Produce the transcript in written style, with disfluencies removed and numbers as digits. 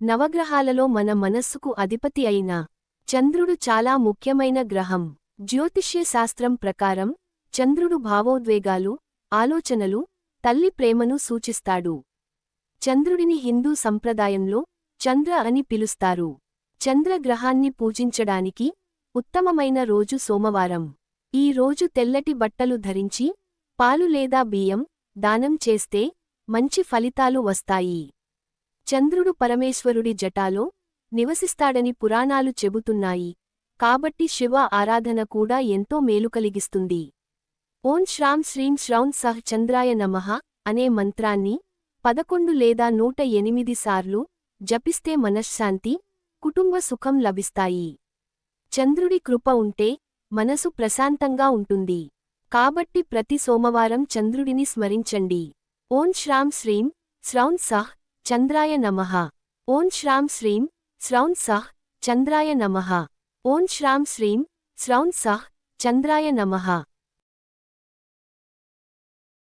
నవగ్రహాలలో మన మనస్సుకు అధిపతి అయిన చంద్రుడు చాలా ముఖ్యమైన గ్రహం. జ్యోతిష్య శాస్త్రం ప్రకారం చంద్రుడు భావోద్వేగాలు, ఆలోచనలు, తల్లి ప్రేమను సూచిస్తాడు. చంద్రుడిని హిందూ సంప్రదాయంలో చంద్ర అని పిలుస్తారు. చంద్రగ్రహాన్ని పూజించడానికి ఉత్తమమైన రోజు సోమవారం. ఈ రోజు తెల్లటి బట్టలు ధరించి పాలు లేదా బియ్యం దానం చేస్తే మంచి ఫలితాలు వస్తాయి. చంద్రుడు పరమేశ్వరుడి జటాలో నివసిస్తాడని పురాణాలు చెబుతున్నాయి. కాబట్టి శివ ఆరాధన కూడా ఎంతో మేలు కలిగిస్తుంది. ఓం శ్రాం శ్రీం శ్రౌం సహ్ చంద్రాయ నమః అనే మంత్రాన్ని 11 లేదా 108 సార్లు జపిస్తే మనశ్శాంతి, కుటుంబ సుఖం లభిస్తాయి. చంద్రుడి కృప ఉంటే మనసు ప్రశాంతంగా ఉంటుంది. కాబట్టి ప్రతి సోమవారం చంద్రుడిని స్మరించండి. ఓం శ్రాం శ్రీం శ్రౌం సహ్ చంద్రాయ నమః. ఓం శ్రాం శ్రీం శ్రౌం సహ్ చంద్రాయ నమః. ఓం శ్రాం శ్రీం శ్రౌం సహ్ చంద్రాయ నమః.